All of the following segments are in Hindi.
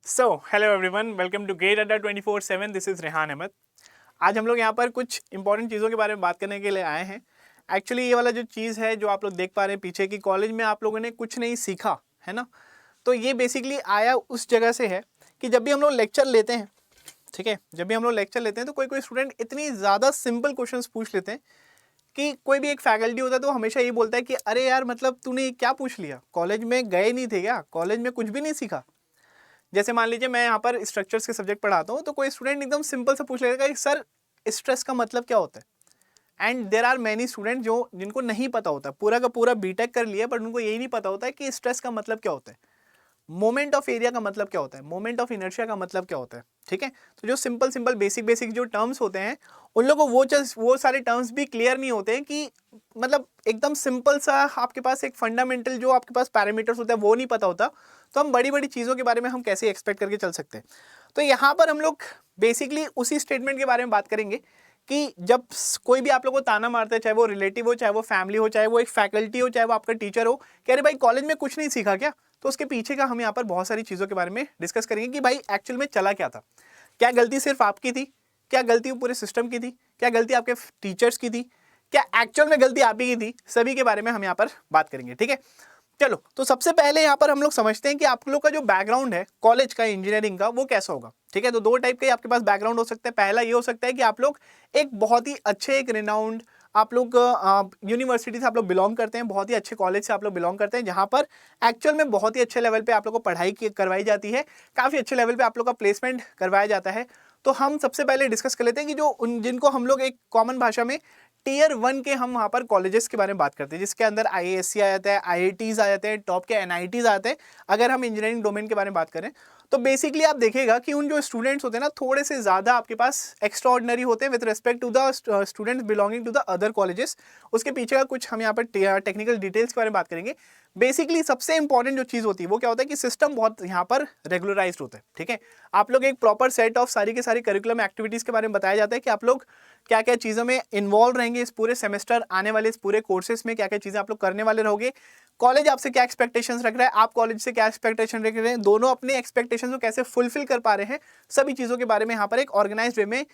So hello everyone, welcome to gate Adda 24/7। This is Rehan Ahmad. आज हम लोग यहाँ पर कुछ इंपॉर्टेंट चीज़ों के बारे में बात करने के लिए आए हैं। एक्चुअली ये वाला जो चीज़ है जो आप लोग देख पा रहे हैं पीछे की, कॉलेज में आप लोगों ने कुछ नहीं सीखा है ना। तो ये बेसिकली आया उस जगह से है कि जब भी हम लोग लेक्चर लेते हैं, ठीक है, जब भी हम लोग लेक्चर लेते हैं तो कोई कोई स्टूडेंट इतनी ज़्यादा सिंपल क्वेश्चन पूछ लेते हैं कि कोई भी एक फैकल्टी होता है तो हमेशा ये बोलता है कि अरे यार, मतलब तूने क्या पूछ लिया, कॉलेज में गए नहीं थे क्या, कॉलेज में कुछ भी नहीं सीखा। जैसे मान लीजिए मैं यहाँ पर स्ट्रक्चर्स के सब्जेक्ट पढ़ाता हूँ तो कोई स्टूडेंट एकदम सिंपल सा पूछ लेगा कि सर स्ट्रेस का मतलब क्या होता है। And there are many student जो जिनको नहीं पता होता, पूरा का पूरा बीटेक कर लिया बट उनको यही नहीं पता होता है कि स्ट्रेस का मतलब क्या होता है, मोमेंट ऑफ एरिया का मतलब क्या होता है, मोमेंट ऑफ इनर्शिया का मतलब क्या होता है। ठीक है, तो जो सिंपल सिंपल बेसिक जो टर्म्स होते हैं उन लोगों को वो सारे टर्म्स भी क्लियर नहीं होते हैं कि मतलब एकदम सिंपल सा आपके पास एक फंडामेंटल जो आपके पास पैरामीटर्स होता है वो नहीं पता होता, तो हम बड़ी बड़ी चीज़ों के बारे में हम कैसे एक्सपेक्ट करके चल सकते हैं। तो यहाँ पर हम लोग बेसिकली उसी स्टेटमेंट के बारे में बात करेंगे कि जब कोई भी आप लोग को ताना मारता है, चाहे वो रिलेटिव हो, चाहे वो फैमिली हो, चाहे वो एक फैकल्टी हो, चाहे वो आपका टीचर हो, कह रहे भाई कॉलेज में कुछ नहीं सीखा क्या, तो उसके पीछे का हम यहाँ पर बहुत सारी चीज़ों के बारे में डिस्कस करेंगे कि भाई एक्चुअल में चला क्या था। क्या गलती सिर्फ आपकी थी, क्या गलती पूरे सिस्टम की थी, क्या गलती आपके टीचर्स की थी, क्या एक्चुअल में गलती आप ही की थी, सभी के बारे में हम यहाँ पर बात करेंगे। ठीक है, चलो तो सबसे पहले यहाँ पर हम लोग समझते हैं कि आप लोग का जो बैकग्राउंड है कॉलेज का, इंजीनियरिंग का, वो कैसा होगा। ठीक है, तो दो टाइप के आपके पास बैकग्राउंड हो सकते हैं। पहला ये हो सकता है कि आप लोग एक बहुत ही अच्छे, एक रिनाउंड, आप लोग यूनिवर्सिटी से आप लोग बिलोंग करते हैं, बहुत ही अच्छे कॉलेज से आप लोग बिलोंग करते हैं जहाँ पर एक्चुअल में बहुत ही अच्छे लेवल पे आप लोग को पढ़ाई करवाई जाती है, काफ़ी अच्छे लेवल पे आप लोग का प्लेसमेंट करवाया जाता है। तो हम सबसे पहले डिस्कस कर लेते हैं कि जो जिनको हम लोग एक कॉमन भाषा में टीयर 1 के हम वहाँ पर कॉलेजेस के बारे में बात करते हैं, जिसके अंदर IISc आ जाता है, IITs आ जाते हैं, टॉप के NITs आते हैं। अगर हम इंजीनियरिंग डोमेन के बारे में बात करें तो बेसिकली आप देखिएगा कि उन जो स्टूडेंट्स होते हैं ना, थोड़े से ज़्यादा आपके पास एक्स्ट्रा ऑर्डिनरी होते हैं with respect to the students belonging to the other colleges. उसके पीछे का कुछ हम यहाँ पर टेक्निकल डिटेल्स के बारे में बात करेंगे। बेसिकली सबसे इंपॉर्टेंट जो चीज़ होती है वो क्या होता है कि सिस्टम बहुत यहाँ पर रेगुलराइज्ड होता है। ठीक है, आप लोग एक प्रॉपर सेट ऑफ सारी के सारी करिकुलम एक्टिविटीज़ के बारे में बताया जाता है कि आप लोग क्या क्या चीज़ों में इन्वॉल्व रहेंगे इस पूरे सेमेस्टर, आने वाले इस पूरे कोर्सेज में क्या क्या चीज़ें आप लोग करने वाले रहोगे, कॉलेज आपसे क्या एक्सपेक्टेशंस रख रहा है, आप कॉलेज से क्या एक्सपेक्टेशन रख रहे हैं, दोनों अपने एक्सपेक्टेशंस को कैसे फुलफिल कर पा रहे हैं, सभी चीज़ों के बारे में यहाँ पर एक ऑर्गेनाइज्ड वे में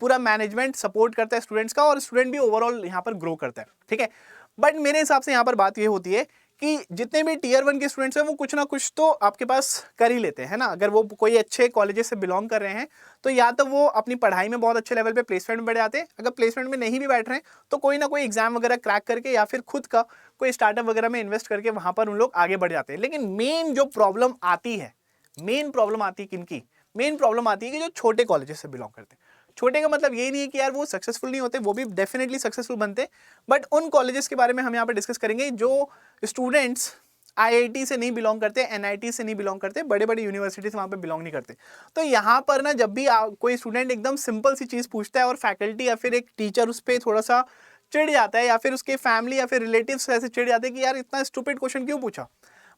पूरा मैनेजमेंट सपोर्ट करता है स्टूडेंट्स का, और स्टूडेंट भी ओवरऑल यहाँ पर ग्रो करता है। ठीक है, बट मेरे हिसाब से यहाँ पर बात ये होती है कि जितने भी टीयर 1 के स्टूडेंट्स हैं वो कुछ ना कुछ तो आपके पास कर ही लेते हैं ना। अगर वो कोई अच्छे कॉलेजेस से बिलोंग कर रहे हैं तो या तो वो अपनी पढ़ाई में बहुत अच्छे लेवल पे प्लेसमेंट में बैठ जाते हैं, अगर प्लेसमेंट में नहीं भी बैठ रहे हैं तो कोई ना कोई एग्जाम वगैरह क्रैक करके या फिर खुद का कोई स्टार्टअप वगैरह में इन्वेस्ट करके वहाँ पर उन लोग आगे बढ़ जाते हैं। लेकिन मेन जो प्रॉब्लम आती है, मेन प्रॉब्लम आती है किनकी, मेन प्रॉब्लम आती है कि जो छोटे कॉलेजेस से बिलोंग करते हैं। छोटे का मतलब ये नहीं है कि यार वो सक्सेसफुल नहीं होते, वो भी डेफिनेटली सक्सेसफुल बनते हैं, बट उन कॉलेजेस के बारे में हम यहाँ पर डिस्कस करेंगे जो स्टूडेंट्स IIT से नहीं बिलोंग करते, NIT से नहीं बिलोंग करते, बड़े बड़े यूनिवर्सिटी से वहाँ पे बिलोंग नहीं करते। तो यहाँ पर ना जब भी कोई स्टूडेंट एकदम सिंपल सी चीज़ पूछता है और फैकल्टी या फिर एक टीचर उस पर थोड़ा सा चिढ़ जाता है, या फिर उसके फैमिली या फिर रिलेटिव्स ऐसे चिढ़ जाते हैं कि यार इतना स्टूपिड क्वेश्चन क्यों पूछा।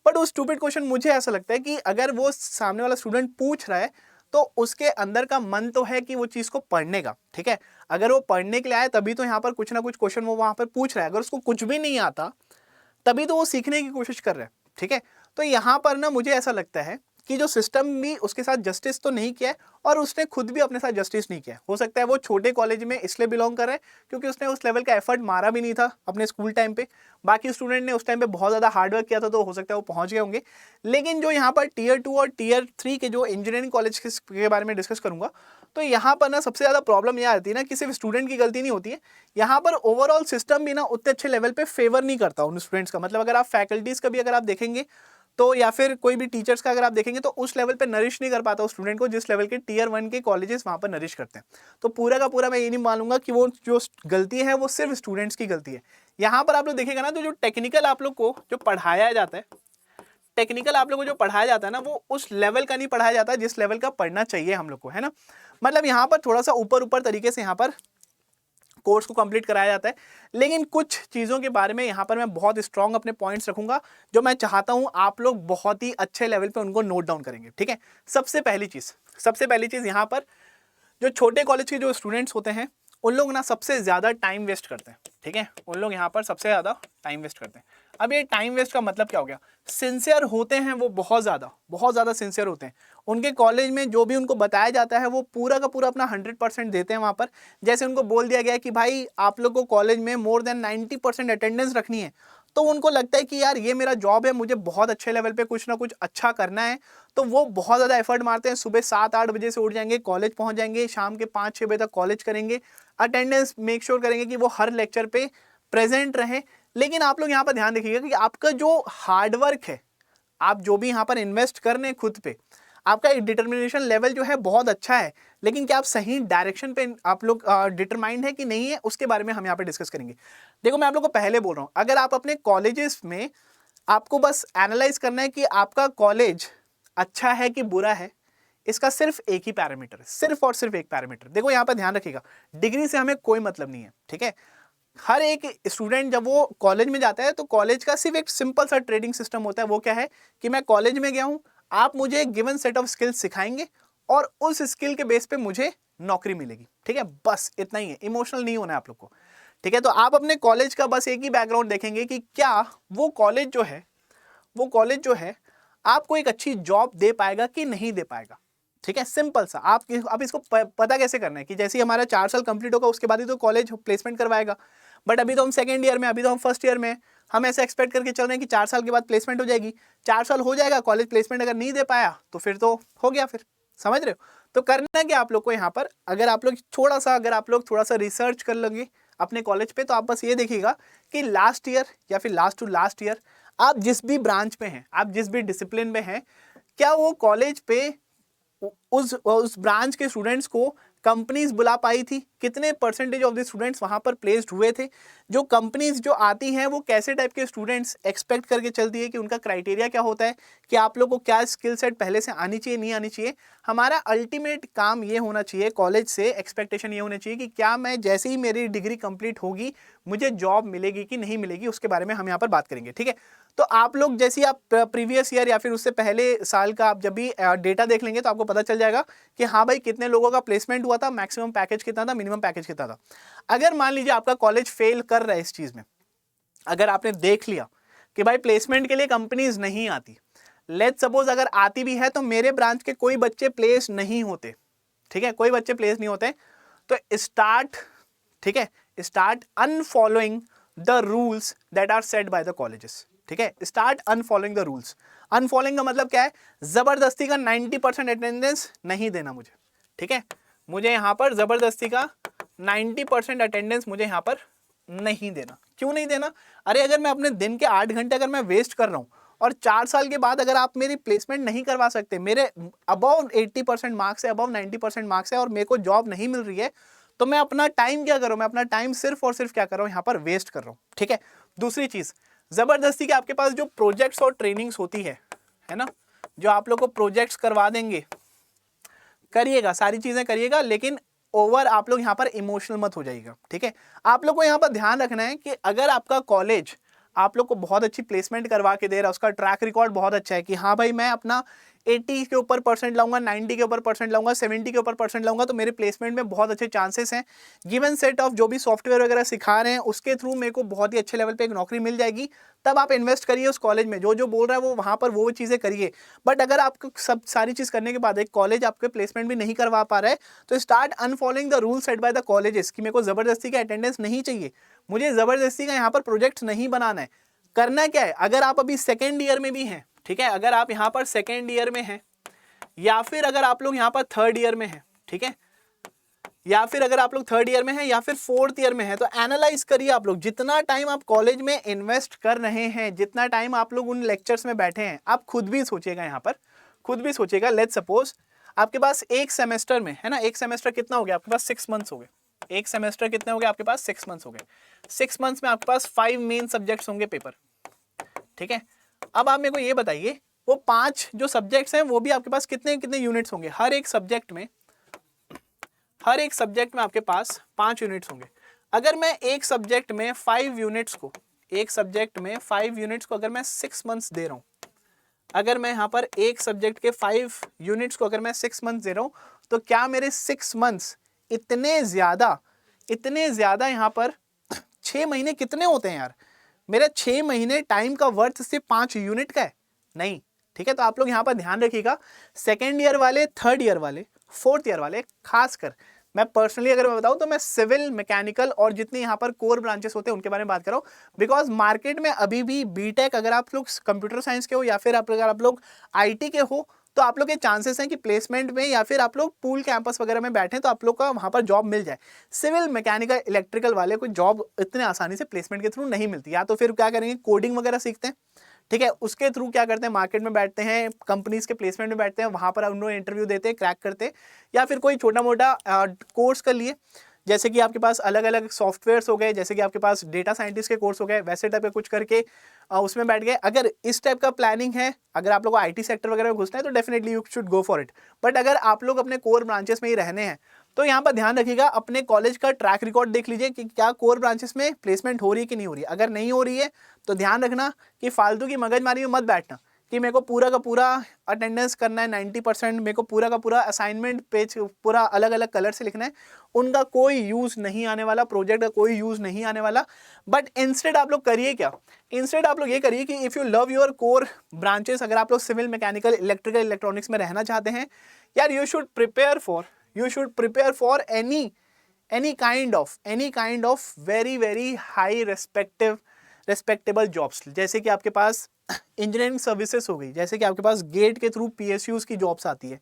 बट वो स्टूपिड क्वेश्चन मुझे ऐसा लगता है कि अगर वो सामने वाला स्टूडेंट पूछ रहा है तो उसके अंदर का मन तो है कि वो चीज़ को पढ़ने का। ठीक है, अगर वो पढ़ने के लिए आए तभी तो यहाँ पर कुछ ना कुछ क्वेश्चन वो वहाँ पर पूछ रहा है। अगर उसको कुछ भी नहीं आता तभी तो वो सीखने की कोशिश कर रहे हैं। ठीक है, तो यहाँ पर ना मुझे ऐसा लगता है कि जो सिस्टम भी उसके साथ जस्टिस तो नहीं किया है और उसने खुद भी अपने साथ जस्टिस नहीं किया। हो सकता है वो छोटे कॉलेज में इसलिए बिलोंग कर रहे हैं क्योंकि उसने उस लेवल का एफर्ट मारा भी नहीं था अपने स्कूल टाइम पे, बाकी स्टूडेंट ने उस टाइम पे बहुत ज़्यादा हार्डवर्क किया था तो हो सकता है वो पहुँच गए होंगे। लेकिन जो यहाँ पर टीयर 2 और टीयर 3 के जो इंजीनियरिंग कॉलेज के बारे में डिस्कस करूँगा, तो यहाँ पर ना सबसे ज़्यादा प्रॉब्लम यह आती है ना कि सिर्फ स्टूडेंट की गलती नहीं होती है, यहाँ पर ओवरऑल सिस्टम भी ना उतने अच्छे लेवल पे फेवर नहीं करता उन स्टूडेंट्स का। मतलब अगर आप फैकल्टीज़ का भी अगर आप देखेंगे तो, या फिर कोई भी टीचर्स का अगर आप देखेंगे तो उस लेवल पे नरिश नहीं कर पाता उस स्टूडेंट को जिस लेवल के टीयर 1 के कॉलेजेस वहाँ पर नरिश करते हैं। तो पूरा का पूरा मैं ये नहीं मानूंगा कि वो जो गलती है वो सिर्फ स्टूडेंट्स की गलती है। यहाँ पर आप लोग देखिएगा ना तो जो टेक्निकल आप लोग को जो पढ़ाया जाता है, टेक्निकल आप लोग को जो पढ़ाया जाता है ना वो उस लेवल का नहीं पढ़ाया जाता जिस लेवल का पढ़ना चाहिए हम लोग को, है ना। मतलब यहाँ पर थोड़ा सा ऊपर ऊपर तरीके से यहाँ पर कोर्स को कंप्लीट कराया जाता है, लेकिन कुछ चीज़ों के बारे में यहाँ पर मैं बहुत स्ट्रॉन्ग अपने पॉइंट्स रखूंगा जो मैं चाहता हूँ आप लोग बहुत ही अच्छे लेवल पे उनको नोट डाउन करेंगे। ठीक है, सबसे पहली चीज़ यहाँ पर जो छोटे कॉलेज के जो स्टूडेंट्स होते हैं उन लोग ना सबसे ज़्यादा टाइम वेस्ट करते हैं। ठीक है, उन लोग यहाँ पर सबसे ज़्यादा टाइम वेस्ट करते हैं। अब ये टाइम वेस्ट का मतलब क्या हो गया, सिंसियर होते हैं वो, बहुत ज़्यादा सिंसियर होते हैं। उनके कॉलेज में जो भी उनको बताया जाता है वो पूरा का पूरा अपना 100% देते हैं वहाँ पर। जैसे उनको बोल दिया गया है कि भाई आप लोग को कॉलेज में मोर देन 90% अटेंडेंस रखनी है, तो उनको लगता है कि यार ये मेरा जॉब है, मुझे बहुत अच्छे लेवल पे कुछ ना कुछ अच्छा करना है, तो वो बहुत ज़्यादा एफर्ट मारते हैं। सुबह 7-8 बजे से उठ जाएंगे, कॉलेज पहुँच जाएंगे, शाम के 5-6 बजे तक कॉलेज करेंगे, अटेंडेंस मेक श्योर करेंगे कि वो हर लेक्चर पे प्रेजेंट रहे। लेकिन आप लोग यहाँ पर ध्यान रखिएगा कि आपका जो हार्डवर्क है, आप जो भी यहाँ पर इन्वेस्ट कर रहे हैं खुद पे, आपका डिटर्मिनेशन लेवल जो है बहुत अच्छा है, लेकिन क्या आप सही डायरेक्शन पे आप लोग डिटरमाइंड है कि नहीं है, उसके बारे में हम यहाँ पे डिस्कस करेंगे। देखो मैं आप लोग को पहले बोल रहा हूँ, अगर आप अपने कॉलेजेस में आपको बस एनालाइज करना है कि आपका कॉलेज अच्छा है कि बुरा है, इसका सिर्फ एक ही पैरामीटर है, सिर्फ और सिर्फ एक पैरामीटर। देखो यहाँ पर ध्यान रखिएगा, डिग्री से हमें कोई मतलब नहीं है, ठीक है। हर एक स्टूडेंट जब वो कॉलेज में जाता है तो कॉलेज का सिर्फ एक सिंपल सा ट्रेडिंग सिस्टम होता है। वो क्या है कि मैं कॉलेज में गया हूं, आप मुझे एक गिवन सेट ऑफ स्किल्स सिखाएंगे और उस स्किल के बेस पे मुझे नौकरी मिलेगी, ठीक है, बस इतना ही है। इमोशनल नहीं होना है आप लोग को, ठीक है। तो आप अपने कॉलेज का बस एक ही बैकग्राउंड देखेंगे कि क्या वो कॉलेज जो है आपको एक अच्छी जॉब दे पाएगा कि नहीं दे पाएगा, ठीक है। सिंपल सा आप इसको पता कैसे करना है कि जैसे ही हमारा 4 साल कंप्लीट होगा उसके बाद ही तो कॉलेज प्लेसमेंट करवाएगा। बट अभी तो हम सेकंड ईयर में, अभी तो हम फर्स्ट ईयर में, हम ऐसे एक्सपेक्ट करके चल रहे हैं कि 4 साल के बाद प्लेसमेंट हो जाएगी। 4 साल हो जाएगा, कॉलेज प्लेसमेंट अगर नहीं दे पाया तो फिर तो हो गया, फिर समझ रहे हो। तो करना क्या आप लोग को यहाँ पर, अगर आप लोग थोड़ा सा रिसर्च कर लोगे अपने कॉलेज पे, तो आप बस ये देखिएगा कि लास्ट ईयर या फिर लास्ट टू लास्ट ईयर आप जिस भी ब्रांच पे हैं, आप जिस भी डिसिप्लिन में हैं, क्या वो कॉलेज पे उस ब्रांच के स्टूडेंट्स को कंपनीज बुला पाई थी, कितने परसेंटेज ऑफ द स्टूडेंट्स वहां पर प्लेस्ड हुए थे। जो कंपनीज जो आती हैं वो कैसे टाइप के स्टूडेंट्स एक्सपेक्ट करके चलती है, कि उनका क्राइटेरिया क्या होता है, कि आप लोग को क्या स्किल सेट पहले से आनी चाहिए, नहीं आनी चाहिए। हमारा अल्टीमेट काम ये होना चाहिए, कॉलेज से एक्सपेक्टेशन ये होनी चाहिए कि क्या मैं जैसे ही मेरी डिग्री कंप्लीट होगी मुझे जॉब मिलेगी कि नहीं मिलेगी, उसके बारे में हम यहाँ पर बात करेंगे, ठीक है। तो आप लोग जैसे आप प्रीवियस ईयर या फिर उससे पहले साल का आप जब भी डेटा देख लेंगे तो आपको पता चल जाएगा कि हाँ भाई कितने लोगों का प्लेसमेंट हुआ था, मैक्सिमम पैकेज कितना था, मिनिमम पैकेज कितना था। अगर मान लीजिए आपका कॉलेज फेल कर रहा है इस चीज में, अगर आपने देख लिया कि भाई प्लेसमेंट के लिए कंपनीज नहीं आती, लेट्स सपोज अगर आती भी है तो मेरे ब्रांच के कोई बच्चे प्लेस नहीं होते, ठीक है, कोई बच्चे प्लेस नहीं होते, तो start unfollowing the rules that are set by the colleges, ठीक है। Start unfollowing the rules. Unfollowing का मतलब क्या है, जबरदस्ती का 90% अटेंडेंस नहीं देना मुझे, ठीक है। मुझे यहाँ पर जबरदस्ती का 90% अटेंडेंस मुझे यहाँ पर नहीं देना। क्यों नहीं देना? अरे अगर मैं अपने दिन के 8 घंटे अगर मैं वेस्ट कर रहा हूँ और 4 साल के बाद अगर आप मेरी प्लेसमेंट नहीं करवा सकते, मेरे अबव 80% मार्क्स है, अबव 90% मार्क्स है और मेरे को जॉब नहीं मिल रही है, तो मैं अपना टाइम क्या कर रहा हूँ, मैं अपना टाइम सिर्फ और सिर्फ क्या कर रहा हूँ, यहाँ पर वेस्ट कर रहा हूँ, ठीक है। दूसरी चीज, जबरदस्ती के आपके पास जो प्रोजेक्ट्स और ट्रेनिंग्स होती है ना, जो आप लोग को प्रोजेक्ट्स करवा देंगे, करिएगा, सारी चीजें करिएगा, लेकिन ओवर आप लोग यहाँ पर इमोशनल मत हो जाइएगा, ठीक है। आप लोग को यहाँ पर ध्यान रखना है कि अगर आपका कॉलेज आप लोग को बहुत अच्छी प्लेसमेंट करवा के दे रहा है, उसका ट्रैक रिकॉर्ड बहुत अच्छा है कि हाँ भाई मैं अपना 80 के ऊपर परसेंट लाऊंगा, 90 के ऊपर परसेंट लाऊंगा, 70 के ऊपर परसेंट लाऊंगा, तो मेरे प्लेसमेंट में बहुत अच्छे चांसेस हैं। गिवन सेट ऑफ जो भी सॉफ्टवेयर वगैरह सिखा रहे हैं उसके थ्रू मेरे को बहुत ही अच्छे लेवल पे एक नौकरी मिल जाएगी, तब आप इन्वेस्ट करिए उस कॉलेज में, जो जो बोल रहा है वो वहाँ पर वो चीज़ें करिए। बट अगर आपको सब सारी चीज़ करने के बाद एक कॉलेज आपके प्लेसमेंट भी नहीं करवा पा रहा है, तो start unfollowing the rule set by the colleges, कि मेरे को ज़बरदस्ती का अटेंडेंस नहीं चाहिए, मुझे ज़बरदस्ती का यहाँ पर प्रोजेक्ट नहीं बनाना है। करना क्या है, अगर आप अभी सेकेंड ईयर में भी हैं, ठीक है, अगर आप यहाँ पर सेकेंड ईयर में हैं या फिर अगर आप लोग यहाँ पर थर्ड ईयर में हैं, ठीक है, या फिर अगर आप लोग थर्ड ईयर में हैं या फिर फोर्थ ईयर में हैं, तो एनालाइज करिए आप लोग जितना टाइम आप कॉलेज में इन्वेस्ट कर रहे हैं, जितना टाइम आप लोग उन लेक्चर्स में बैठे हैं, आप खुद भी सोचिएगा, यहाँ पर खुद भी सोचिएगा। लेट्स सपोज आपके पास एक सेमेस्टर में है ना, एक सेमेस्टर कितना हो गया आपके पास, 6 मंथ्स हो गए। एक सेमेस्टर कितने हो गए आपके पास, 6 मंथ्स हो गए। 6 मंथ्स में आपके पास 5 मेन सब्जेक्ट्स होंगे पेपर, ठीक है। अब आप मेरे को ये बताइए वो 5 जो सब्जेक्ट्स हैं वो भी आपके पास कितने कितने यूनिट्स होंगे, हर एक सब्जेक्ट में आपके पास 5 यूनिट्स होंगे। अगर मैं एक सब्जेक्ट में 5 यूनिट्स को अगर मैं 6 मंथ्स दे रहा हूँ, अगर मैं यहाँ पर एक सब्जेक्ट के 5 यूनिट्स को अगर मैं 6 मंथ्स दे रहा हूँ, तो क्या मेरे 6 मंथ्स इतने ज़्यादा यहाँ पर 6 महीने कितने होते हैं यार, मेरे 6 महीने टाइम का वर्थ सिर्फ 5 यूनिट का है नहीं, ठीक है। तो आप लोग यहाँ पर ध्यान रखिएगा, सेकेंड ईयर वाले, थर्ड ईयर वाले, फोर्थ ईयर वाले, खासकर मैं पर्सनली अगर मैं बताऊं तो मैं सिविल, मैकेनिकल और जितने यहाँ पर कोर ब्रांचेस होते हैं उनके बारे में बात कर रहा हूँ। बिकॉज मार्केट में अभी भी बीटेक अगर आप लोग कंप्यूटर साइंस के हो या फिर अगर आप लोग आईटी के हो तो आप लोग के चांसेस हैं कि प्लेसमेंट में या फिर आप लोग पूल कैंपस वगैरह में बैठे तो आप लोग का वहाँ पर जॉब मिल जाए। सिविल, मैकेनिकल, इलेक्ट्रिकल वाले को जॉब इतने आसानी से प्लेसमेंट के थ्रू नहीं मिलती, या तो फिर क्या करेंगे, कोडिंग वगैरह सीखते हैं, ठीक है, उसके थ्रू क्या करते हैं, मार्केट में बैठते हैं, कंपनीज के प्लेसमेंट में बैठते हैं, वहाँ पर उन्होंने इंटरव्यू देते हैं, क्रैक करते हैं, या फिर कोई छोटा मोटा कोर्स कर लिए, जैसे कि आपके पास अलग अलग सॉफ्टवेयर्स हो गए, जैसे कि आपके पास डेटा साइंटिस्ट के कोर्स हो गए, वैसे टाइप के कुछ करके उसमें बैठ गए। अगर इस टाइप का प्लानिंग है, अगर आप लोग को आईटी सेक्टर वगैरह में घुसना है तो definitely you should go for it. But अगर आप लोग अपने कोर ब्रांचेस में ही रहने हैं तो यहाँ पर ध्यान रखिएगा, अपने कॉलेज का ट्रैक रिकॉर्ड देख लीजिए कि क्या कोर ब्रांचेस में प्लेसमेंट हो रही है कि नहीं हो रही है। अगर नहीं हो रही है तो ध्यान रखना कि फालतू की मगजमारी में मत बैठना कि मेरे को पूरा का पूरा अटेंडेंस करना है 90%, मेरे को पूरा का पूरा असाइनमेंट पेज पूरा अलग अलग कलर से लिखना है, उनका कोई यूज़ नहीं आने वाला, प्रोजेक्ट का कोई यूज़ नहीं आने वाला। बट इंस्टेड आप लोग करिए क्या, इंस्टेड आप लोग ये करिए कि if you love your core branches, अगर आप लोग सिविल, मैकेनिकल, इलेक्ट्रिकल, इलेक्ट्रॉनिक्स में रहना चाहते हैं यार, you should prepare for any kind of very high respectable jobs. जैसे कि आपके पास इंजीनियरिंग सर्विसेज हो गई, जैसे कि आपके पास गेट के थ्रू पीएसयूज की जॉब्स आती है,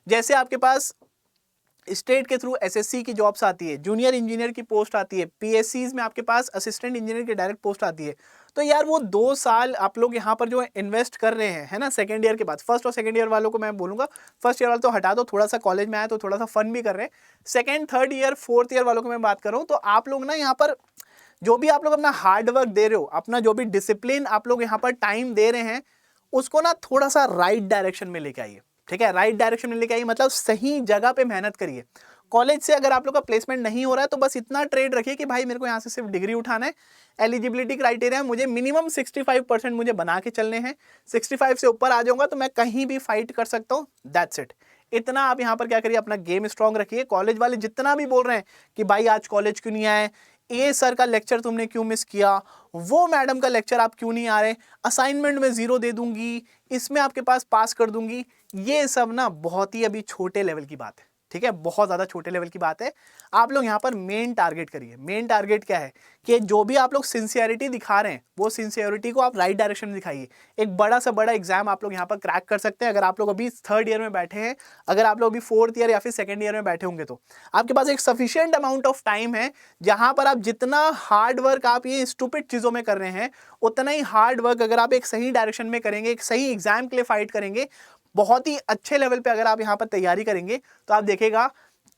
जैसे आपके पास स्टेट के थ्रू एसएससी की जॉब्स आती है, जूनियर इंजीनियर की पोस्ट आती है, पीएससीज में आपके पास असिस्टेंट इंजीनियर की डायरेक्ट पोस्ट आती है। तो यार वो 2 साल आप लोग यहाँ पर जो इन्वेस्ट कर रहे हैं, है ना, सेकेंड ईयर के बाद, फर्स्ट और सेकेंड ईयर वालों को मैं बोलूँगा, फर्स्ट ईयर वाले तो हटा दो, थोड़ा सा कॉलेज में आए तो थोड़ा सा फन भी कर रहे हैं, second, third year, fourth year वालों को मैं बात कर रहा हूँ, तो आप लोग ना यहाँ पर जो भी आप लोग अपना हार्ड वर्क दे रहे हो, अपना जो भी डिसिप्लिन आप लोग यहाँ पर टाइम दे रहे हैं, उसको ना थोड़ा सा राइट डायरेक्शन में लेके आइए, ठीक है। राइट डायरेक्शन में लेके आइए मतलब सही जगह पे मेहनत करिए। कॉलेज से अगर आप लोग का प्लेसमेंट नहीं हो रहा है तो बस इतना ट्रेड रखिए कि भाई मेरे को यहाँ से सिर्फ डिग्री उठाना है, एलिजिबिलिटी क्राइटेरिया मुझे मिनिमम 65% मुझे बना के चलने हैं, 65 से ऊपर आ जाऊंगा तो मैं कहीं भी फाइट कर सकता हूँ, दैट्स इट। इतना आप यहाँ पर क्या करिए, अपना गेम स्ट्रांग रखिए। कॉलेज वाले जितना भी बोल रहे हैं कि भाई आज कॉलेज क्यों नहीं आए, ये सर का लेक्चर तुमने क्यों मिस किया, वो मैडम का लेक्चर आप क्यों नहीं आ रहे, असाइनमेंट में 0 दे दूंगी, इसमें आपके पास पास कर दूंगी, ये सब ना बहुत ही अभी छोटे लेवल की बात है, ठीक है, बहुत ज़्यादा छोटे लेवल की बात है। आप लोग यहाँ पर मेन टारगेट करिए। मेन टारगेट क्या है कि जो भी आप लोग सिंसियरिटी दिखा रहे हैं वो सिंसियरिटी को आप राइट डायरेक्शन में दिखाइए। एक बड़ा से बड़ा एग्जाम आप लोग यहाँ पर क्रैक कर सकते हैं। अगर आप लोग अभी थर्ड ईयर में बैठे हैं, अगर आप लोग अभी फोर्थ ईयर या फिर सेकेंड ईयर में बैठे होंगे तो आपके पास एक सफिशियंट अमाउंट ऑफ टाइम है जहाँ पर आप जितना हार्ड वर्क आप ये स्टूपिड चीज़ों में कर रहे हैं, उतना ही हार्ड वर्क अगर आप एक सही डायरेक्शन में करेंगे, एक सही एग्जाम के लिए फाइट करेंगे, बहुत ही अच्छे लेवल पे अगर आप यहाँ पर तैयारी करेंगे तो आप देखिएगा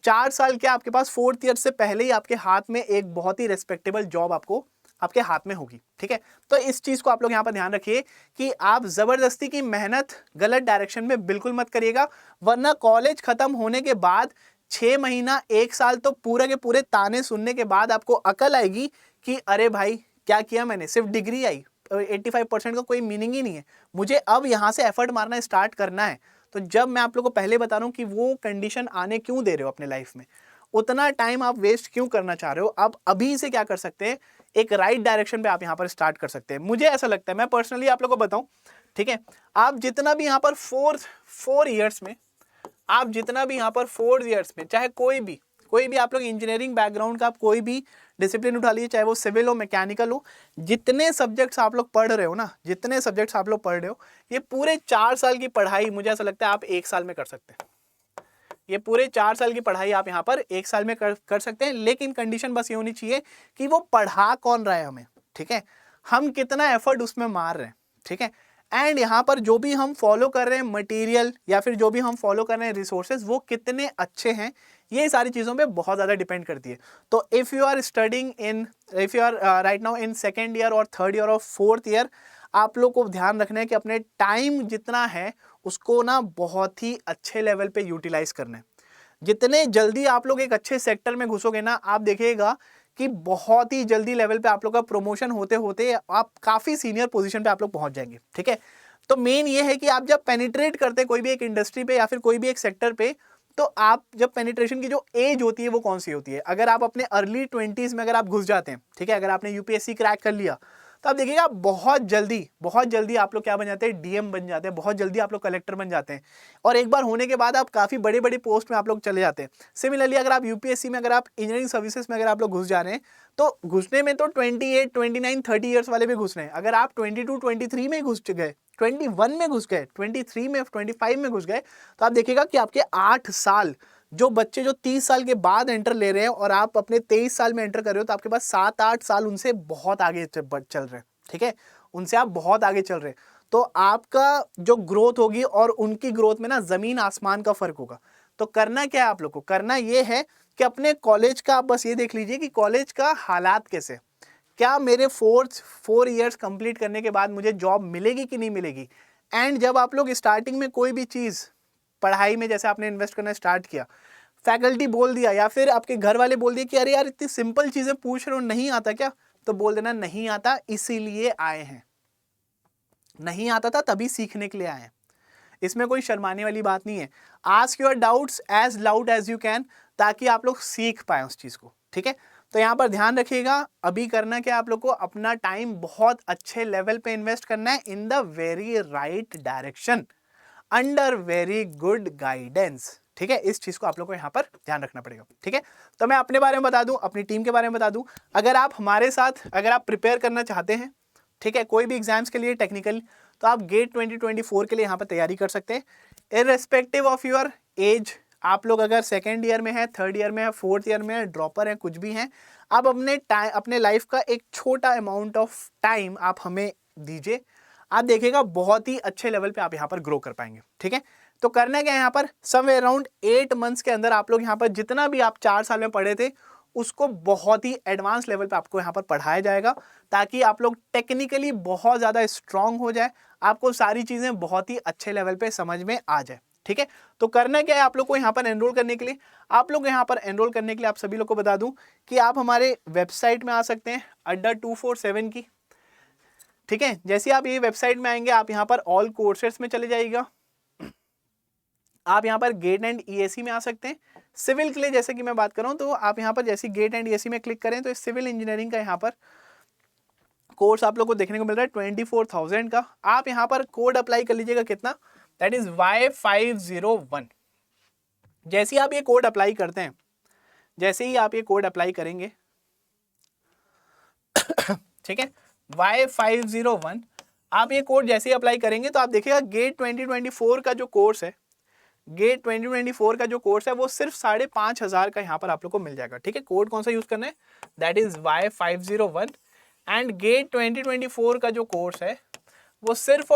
4 साल क्या आपके पास फोर्थ ईयर से पहले ही आपके हाथ में एक बहुत ही रेस्पेक्टेबल जॉब आपको आपके हाथ में होगी, ठीक है। तो इस चीज को आप लोग यहाँ पर ध्यान रखिए कि आप जबरदस्ती की मेहनत गलत डायरेक्शन में बिल्कुल मत करिएगा, वरना कॉलेज खत्म होने के बाद 6 महीना 1 साल तो पूरे के पूरे ताने सुनने के बाद आपको अकल आएगी कि अरे भाई क्या किया मैंने, सिर्फ डिग्री आई, 85% का कोई मीनिंग ही नहीं है, मुझे अब यहाँ से एफर्ट मारना स्टार्ट करना है। तो जब मैं आप लोगों को पहले बता रहा हूँ कि वो कंडीशन आने क्यों दे रहे हो अपने लाइफ में, उतना टाइम आप वेस्ट क्यों करना चाह रहे हो, आप अभी से क्या कर सकते हैं, एक राइट डायरेक्शन पे आप यहाँ पर स्टार्ट कर सकते हैं। मुझे ऐसा लगता है, मैं पर्सनली आप लोगों को बताऊं, ठीक है, आप जितना भी यहाँ पर फोर ईयर्स में, आप जितना भी यहाँ पर 4 ईयर्स में, चाहे कोई भी आप लोग इंजीनियरिंग बैकग्राउंड का आप कोई भी डिसिप्लिन उठा लीजिए, चाहे वो सिविल हो, मैकेनिकल हो, जितने सब्जेक्ट्स आप लोग पढ़ रहे हो ना, जितने सब्जेक्ट्स आप लोग पढ़ रहे हो, ये पूरे 4 साल की पढ़ाई मुझे ऐसा लगता है आप 1 साल में कर सकते हैं। ये पूरे 4 साल की पढ़ाई आप यहाँ पर 1 साल में कर सकते हैं, लेकिन कंडीशन बस ये होनी चाहिए कि वो पढ़ा कौन रहा है हमें, ठीक है, हम कितना एफर्ट उसमें मार रहे हैं, ठीक है। एंड यहाँ पर जो भी हम फॉलो कर रहे हैं मटेरियल या फिर जो भी हम फॉलो कर रहे हैं रिसोर्सेज, वो कितने अच्छे हैं, ये सारी चीज़ों पे बहुत ज़्यादा डिपेंड करती है। तो if you are right now in second year और थर्ड ईयर और फोर्थ ईयर, आप लोग को ध्यान रखना है कि अपने टाइम जितना है उसको ना बहुत ही अच्छे लेवल पे यूटिलाइज करना है। जितने जल्दी आप लोग एक अच्छे सेक्टर में घुसोगे ना, आप देखिएगा कि बहुत ही जल्दी लेवल पे आप लोग का प्रमोशन होते होते आप काफ़ी सीनियर पोजीशन पे आप लोग पहुंच जाएंगे, ठीक है। तो मेन ये है कि आप जब पेनिट्रेट करते हैं कोई भी एक इंडस्ट्री पे या फिर कोई भी एक सेक्टर पे, तो आप जब पेनिट्रेशन की जो एज होती है वो कौन सी होती है, अगर आप अपने अर्ली 20s में अगर आप घुस जाते हैं, ठीक है, अगर आपने यूपीएससी क्रैक कर लिया तो आप देखिएगा बहुत जल्दी आप लोग क्या बन जाते हैं, डीएम बन जाते हैं, बहुत जल्दी आप लोग कलेक्टर बन जाते हैं, और एक बार होने के बाद आप काफ़ी बड़े बड़े पोस्ट में आप लोग चले जाते हैं। सिमिलरली अगर आप यूपीएससी में, अगर आप इंजीनियरिंग सर्विसेज में अगर आप लोग घुस जा रहे हैं, तो घुसने में तो 28, 29, 30 ईयर्स वाले भी घुस रहे हैं। अगर आप 22, 23 में घुस गए, 21 में घुस गए, 23 में, 25 में घुस गए, तो आप देखिएगा कि आपके 8 साल, जो बच्चे जो 30 साल के बाद एंटर ले रहे हैं और आप अपने 23 साल में एंटर कर रहे हो, तो आपके पास 7-8 साल उनसे बहुत आगे चल रहे हैं, ठीक है, उनसे आप बहुत आगे चल रहे हैं। तो आपका जो ग्रोथ होगी और उनकी ग्रोथ में ना जमीन आसमान का फर्क होगा। तो करना क्या है आप लोग को, करना ये है कि अपने कॉलेज का आप बस ये देख लीजिए कि कॉलेज का हालात कैसे, क्या मेरे 4 इयर्स कंप्लीट करने के बाद मुझे जॉब मिलेगी कि नहीं मिलेगी। एंड जब आप लोग स्टार्टिंग में कोई भी चीज़ पढ़ाई में जैसे आपने इन्वेस्ट करना स्टार्ट किया, फैकल्टी बोल दिया या फिर आपके घर वाले बोल दिए कि अरे यार इतनी सिंपल चीज़ें पूछ रहे हो, नहीं आता क्या, तो बोल देना नहीं आता इसीलिए आए हैं, नहीं आता था तभी सीखने के लिए आए हैं। इसमें कोई शर्माने वाली बात नहीं है। Ask your doubts as loud as you can, ताकि आप लोग सीख पाए उस चीज़ को, ठीक है। तो यहाँ पर ध्यान रखिएगा, अभी करना क्या आप लोग को, अपना टाइम बहुत अच्छे लेवल पे इन्वेस्ट करना है in the very right direction under very good guidance, ठीक है। इस चीज़ को आप लोग को यहाँ पर ध्यान रखना पड़ेगा, ठीक है। तो मैं अपने बारे में बता दूं, अपनी टीम के बारे में बता दूं, अगर आप हमारे साथ अगर आप प्रिपेयर करना चाहते हैं, ठीक है, कोई भी एग्जाम्स के लिए टेक्निकल, तो आप गेट 2024 के लिए यहाँ पर तैयारी कर सकते हैं इररेस्पेक्टिव ऑफ योर एज। आप लोग अगर सेकेंड ईयर में है, थर्ड ईयर में है, फोर्थ ईयर में है, ड्रॉपर है, कुछ भी हैं, आप अपने लाइफ का एक छोटा अमाउंट ऑफ टाइम आप हमें दीजिए, आप देखिएगा बहुत ही अच्छे लेवल पे आप यहाँ पर ग्रो कर पाएंगे, ठीक है। तो करना क्या है, यहाँ पर समवेयर अराउंड 8 मंथ्स के अंदर आप लोग यहाँ पर जितना भी आप 4 साल में पढ़े थे उसको बहुत ही एडवांस लेवल पे आपको यहाँ पर पढ़ाया जाएगा, ताकि आप लोग टेक्निकली बहुत ज़्यादा स्ट्रांग हो जाए, आपको सारी चीज़ें बहुत ही अच्छे लेवल पे समझ में आ जाए, ठीक है। तो करना क्या है आप लोग को यहाँ पर एनरोल करने के लिए, आप लोग यहाँ पर एनरोल करने के लिए आप सभी लोग को बता दूं कि आप हमारे वेबसाइट में आ सकते हैं अड्डा 247 की, ठीक है। जैसे आप ये वेबसाइट में आएंगे, आप यहाँ पर ऑल कोर्सेस में चले जाइएगा, आप यहाँ पर गेट एंड ईएसी में आ सकते हैं। सिविल के लिए जैसे कि मैं बात कर रहा हूँ, तो आप यहाँ पर जैसे गेट एंड ईएसी में क्लिक करें तो इस सिविल इंजीनियरिंग का यहाँ पर कोर्स आप लोग को देखने को मिल रहा है 24,000 का। आप यहाँ पर कोड अप्लाई कर लीजिएगा, कितना, दैट इज Y501। जैसे ही आप ये कोड अप्लाई करते हैं, जैसे ही आप ये कोड अप्लाई करेंगे, ठीक है, Y501, आप ये कोड जैसे ही अप्लाई करेंगे तो आप देखिएगा गेट 2024 का जो कोर्स है, गेट 2024 का जो कोर्स है वो सिर्फ 5,500 का यहाँ पर आप लोग को मिल जाएगा, ठीक है। कोड कौन सा यूज करना है, that is Y501। And gate 2024 का जो कोर्स है वो सिर्फ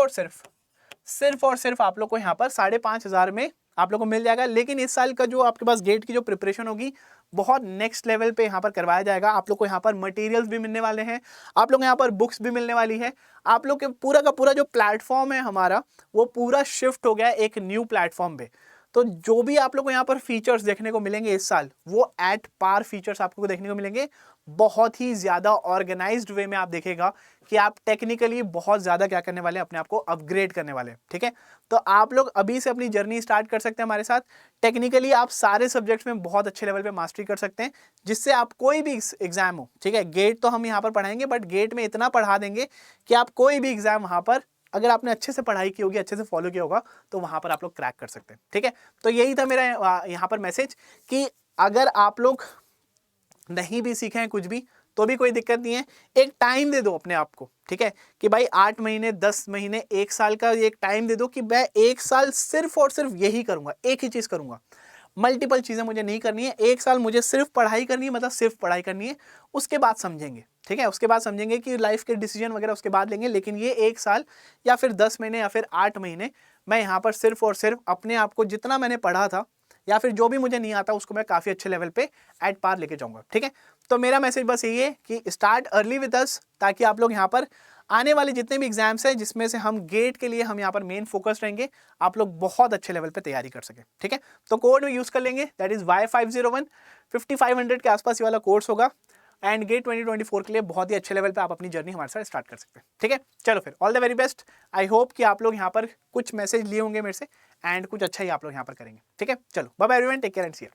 और सिर्फ आप लोग को यहाँ पर 5,500 में आप लोग को मिल जाएगा। लेकिन इस साल का जो आपके पास गेट की जो प्रिपरेशन होगी बहुत नेक्स्ट लेवल पे यहाँ पर करवाया जाएगा। आप लोग को यहाँ पर मटेरियल्स भी मिलने वाले हैं, आप लोग यहाँ पर बुक्स भी मिलने वाली है, आप लोग के पूरा का पूरा जो प्लेटफॉर्म है हमारा वो पूरा शिफ्ट हो गया एक न्यू प्लेटफॉर्म पे। तो जो भी आप लोग को यहाँ पर फीचर्स देखने को मिलेंगे इस साल, वो एट पार फीचर्स आपको देखने को मिलेंगे, बहुत ही ज़्यादा ऑर्गेनाइज्ड वे में आप देखेगा कि आप टेक्निकली बहुत ज़्यादा क्या करने वाले हैं, अपने आप को अपग्रेड करने वाले हैं, ठीक है। तो आप लोग अभी से अपनी जर्नी स्टार्ट कर सकते हैं हमारे साथ। टेक्निकली आप सारे सब्जेक्ट्स में बहुत अच्छे लेवल पे मास्टरी कर सकते हैं, जिससे आप कोई भी एग्जाम हो, ठीक है, गेट तो हम यहाँ पर पढ़ाएंगे बट गेट में इतना पढ़ा देंगे कि आप कोई भी एग्जाम वहाँ पर अगर आपने अच्छे से पढ़ाई की होगी, अच्छे से फॉलो किया होगा, तो वहाँ पर आप लोग क्रैक कर सकते हैं, ठीक है। तो यही था मेरा यहाँ पर मैसेज कि अगर आप लोग नहीं भी सीखे हैं कुछ भी तो भी कोई दिक्कत नहीं है, एक टाइम दे दो अपने आप को, ठीक है, कि भाई 8 महीने, 10 महीने, 1 साल का एक टाइम दे दो कि मैं 1 साल सिर्फ और सिर्फ यही करूंगा, एक ही चीज़ करूंगा, मल्टीपल चीज़ें मुझे नहीं करनी है। 1 साल मुझे सिर्फ पढ़ाई करनी है, मतलब सिर्फ पढ़ाई करनी है, उसके बाद समझेंगे, ठीक है, उसके बाद समझेंगे कि लाइफ के डिसीजन वगैरह उसके बाद लेंगे। लेकिन ये 1 साल या फिर 10 महीने या फिर 8 महीने मैं यहाँ पर सिर्फ और सिर्फ अपने आप को जितना मैंने पढ़ा था या फिर जो भी मुझे नहीं आता उसको मैं काफ़ी अच्छे लेवल पे एट पार लेके जाऊँगा, ठीक है। तो मेरा मैसेज बस यही है कि स्टार्ट अर्ली विद अस, ताकि आप लोग यहाँ पर आने वाले जितने भी एग्जाम्स हैं जिसमें से हम गेट के लिए हम यहाँ पर मेन फोकस रहेंगे, आप लोग बहुत अच्छे लेवल पे तैयारी कर सकें, ठीक है। तो कोड में यूज़ कर लेंगे, दैट इज़ Y501, 5500 के आसपास ये वाला कोर्स होगा। एंड गेट 2024 के लिए बहुत ही अच्छे लेवल पे आप अपनी जर्नी हमारे साथ स्टार्ट कर सकते हैं, ठीक है। चलो फिर all the very best. I hope कि आप लोग यहाँ पर कुछ मैसेज लिए होंगे मेरे से एंड कुछ अच्छा ही आप लोग यहाँ पर करेंगे। ठीक है, चलो bye bye everyone, take care and see you.